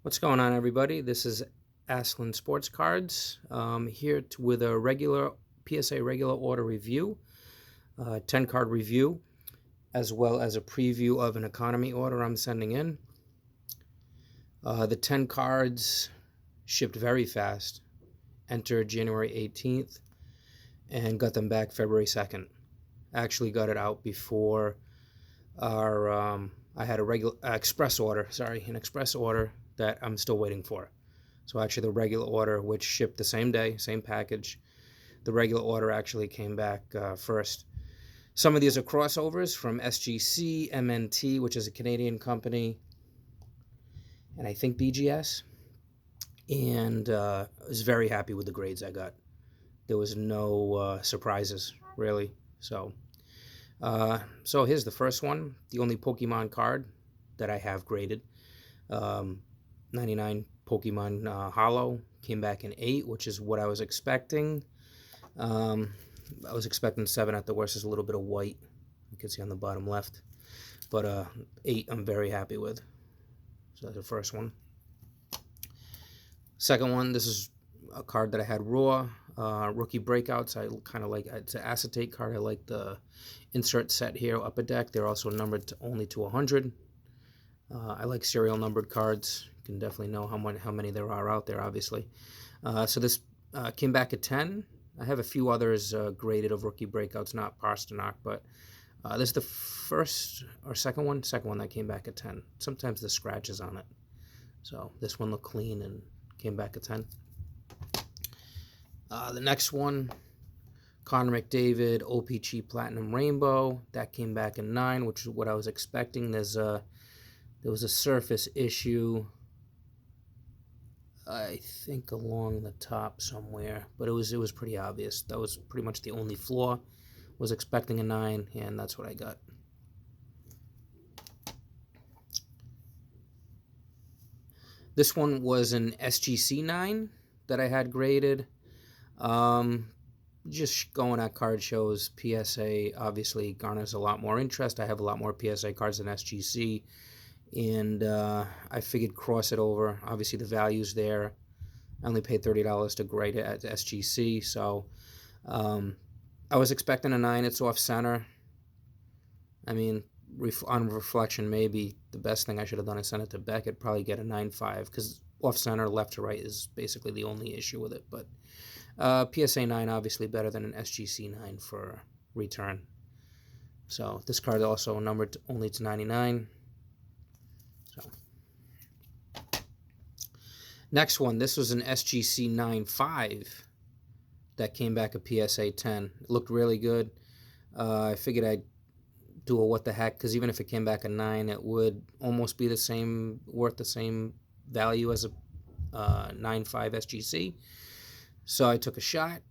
What's going on, everybody? This is Aslan Sports Cards here with a regular PSA regular order review, 10 card review, as well as a preview of an economy order I'm sending in. The 10 cards shipped very fast, entered January 18th, and got them back February 2nd. Actually got it out before our I had a regular an express order that I'm still waiting for. So actually the regular order, which shipped the same day, same package, the regular order actually came back first. Some of these are crossovers from SGC, MNT, which is a Canadian company, and I think BGS. And I was very happy with the grades I got. There was no surprises, really. So here's the first one, the only Pokemon card that I have graded. 99 Pokemon Hollow, came back in 8, which is what I was expecting. I was expecting 7 at the worst. There's a little bit of white you can see on the bottom left, but 8 I'm very happy with. So that's the first one. Second one, this is a card that I had raw, rookie breakouts. I kind of like, it's an acetate card. I like the insert set here, upper deck. They're also numbered only to 100. I like serial numbered cards. You can definitely know how many there are out there, obviously. So this came back at 10. I have a few others graded of rookie breakouts, not Pasternak, but this is the first or second one that came back at 10. Sometimes the scratches on it. So this one looked clean and came back at 10. The next one, Connor McDavid, OPG Platinum Rainbow. That came back in 9, which is what I was expecting. There was a surface issue, I think, along the top somewhere, but it was pretty obvious. That was pretty much the only flaw. Was expecting a 9, and that's what I got. This one was an SGC 9 that I had graded. Just going at card shows, PSA obviously garners a lot more interest. I have a lot more PSA cards than SGC. And I figured cross it over. Obviously, the value's there. I only paid $30 to grade it at SGC, so I was expecting a 9. It's off center. I mean, on reflection, maybe the best thing I should have done is send it to Beckett, probably get a 9.5, because off center, left to right is basically the only issue with it. But PSA 9 obviously better than an SGC 9 for return. So this card also numbered only to 99. So next one, this was an SGC 9.5 that came back a PSA 10. It looked really good. I figured I'd do a what the heck, because even if it came back a 9, it would almost be worth the same value as a 9.5 SGC. So I took a shot,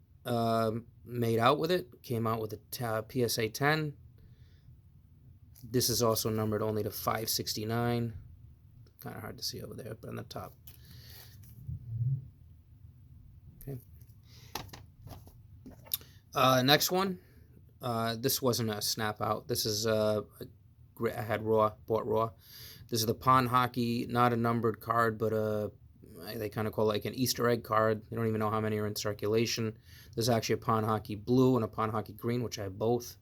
made out with it, came out with a PSA 10. This is also numbered only to 569. Kind of hard to see over there, but on the top. Okay. Next one. This wasn't a snap out. This is I had bought raw. This is the Pond Hockey, not a numbered card, but they kind of call it like an Easter egg card. They don't even know how many are in circulation. There's actually a Pond Hockey blue and a Pond Hockey green, which I have both,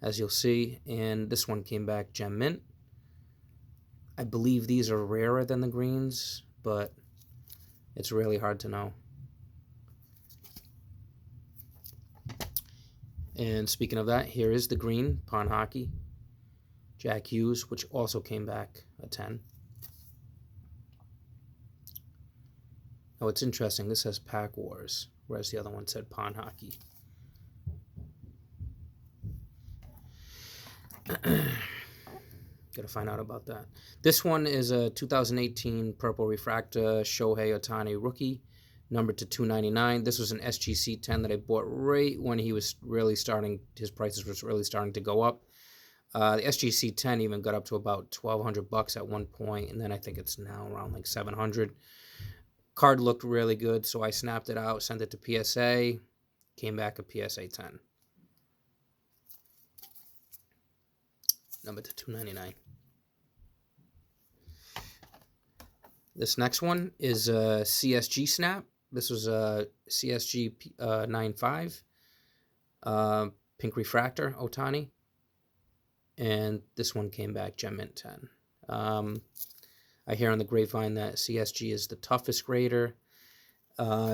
as you'll see. And this one came back gem mint. I believe these are rarer than the greens, but it's really hard to know. And speaking of that, here is the green Pond Hockey, Jack Hughes, which also came back a 10. Oh, it's interesting. This says Pack Wars, whereas the other one said Pond Hockey. Gotta find out about that. This one is a 2018 Purple Refractor Shohei Ohtani rookie, numbered to 299. This was an SGC 10 that I bought right when he was really starting, his prices were really starting to go up. The SGC 10 even got up to about $1,200 at one point, and then I think it's now around like $700. Card looked really good, so I snapped it out, sent it to PSA, came back a PSA 10. Numbered to 299. This next one is a CSG snap. This was a CSG 95 pink refractor Otani, and this one came back Gem Mint 10. I hear on the grapevine that CSG is the toughest grader,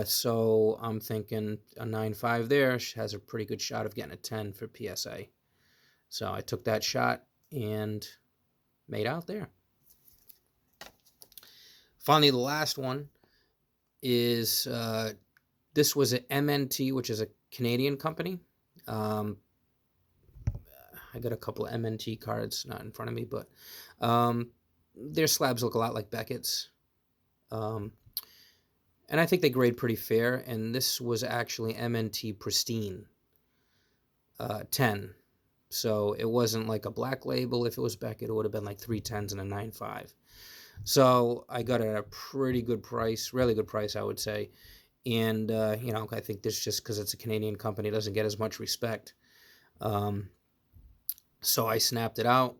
so I'm thinking a 9.5 there has a pretty good shot of getting a 10 for PSA. So I took that shot and made out there. Finally, the last one is this was an MNT, which is a Canadian company. I got a couple of MNT cards, not in front of me, but their slabs look a lot like Beckett's. And I think they grade pretty fair, and this was actually MNT Pristine 10. So it wasn't like a black label. If it was Beckett, it would have been like 3 10s and a 9.5. So I got it at a pretty good price, really good price, I would say. And, you know, I think this just because it's a Canadian company doesn't get as much respect. So I snapped it out.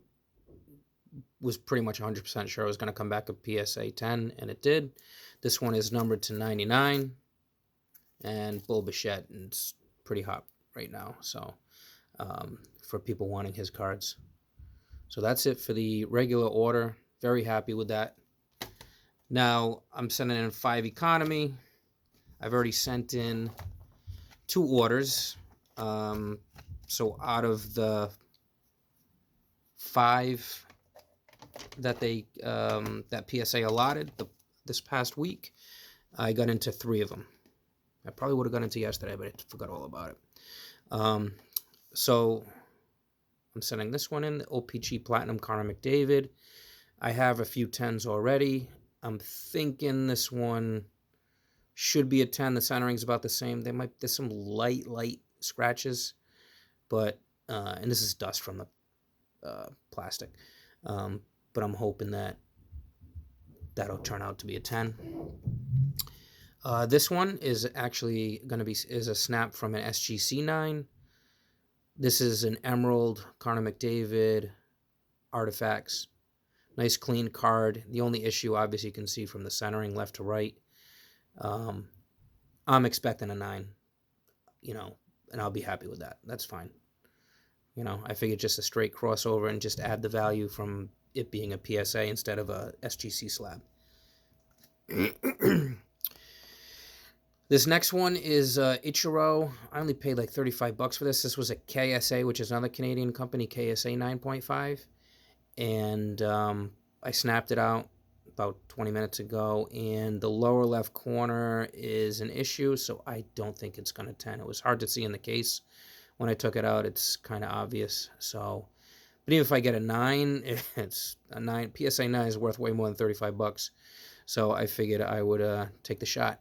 Was pretty much 100% sure it was going to come back a PSA 10, and it did. This one is numbered to 99, and Bull Bichette, and it's pretty hot right now. So for people wanting his cards. So that's it for the regular order. Very happy with that. Now I'm sending in 5 economy. I've already sent in 2 orders. So out of the 5 that they that PSA allotted this past week, I got into 3 of them. I probably would have got into yesterday, but I forgot all about it. So I'm sending this one in, the OPG Platinum Connor McDavid. I have a few 10s already. I'm thinking this one should be a 10. The centering's about the same. There's some light scratches, but and this is dust from the plastic. But I'm hoping that that'll turn out to be a 10. This one is actually going to be a snap from an SGC 9. This is an Emerald Connor McDavid Artifacts. Nice clean card. The only issue, obviously, you can see from the centering left to right. I'm expecting a 9, you know, and I'll be happy with that. That's fine. You know, I figured just a straight crossover and just add the value from it being a PSA instead of a SGC slab. This next one is Ichiro. I only paid like $35 for this. This was a KSA, which is another Canadian company, KSA 9.5. And I snapped it out about 20 minutes ago. And the lower left corner is an issue, so I don't think it's going to 10. It was hard to see in the case. When I took it out, it's kind of obvious. So, but even if I get a 9, it's a 9. PSA 9 is worth way more than $35. So I figured I would take the shot.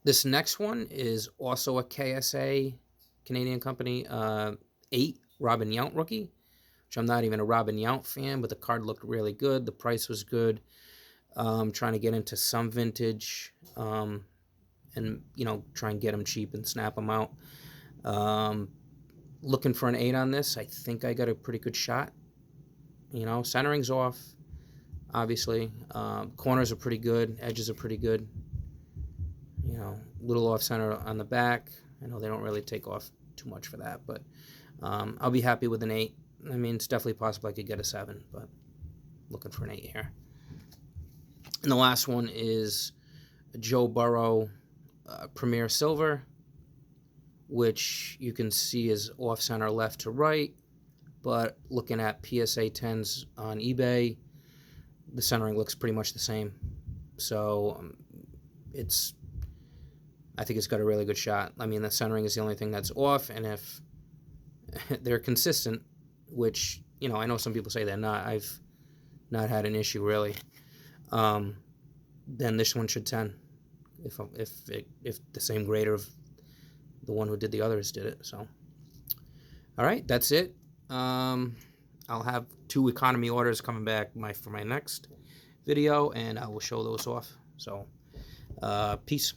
This next one is also a KSA, Canadian company, 8 Robin Yount rookie, which I'm not even a Robin Yount fan, but the card looked really good. The price was good. Trying to get into some vintage, and, you know, try and get them cheap and snap them out. Looking for an 8 on this. I think I got a pretty good shot. You know, centering's off, obviously. Corners are pretty good. Edges are pretty good. You know, little off center on the back. I know they don't really take off too much for that, but I'll be happy with an 8. I mean, it's definitely possible I could get a 7, but looking for an 8 here. And the last one is Joe Burrow Premier Silver, which you can see is off center left to right, but looking at PSA 10s on eBay, the centering looks pretty much the same. So I think it's got a really good shot. I mean, the centering is the only thing that's off, and if they're consistent, which, you know, I know some people say they're not. I've not had an issue really. Then this one should 10, if the same grader of the one who did the others did it. So, all right, that's it. I'll have 2 economy orders coming back for my next video, and I will show those off. So, peace.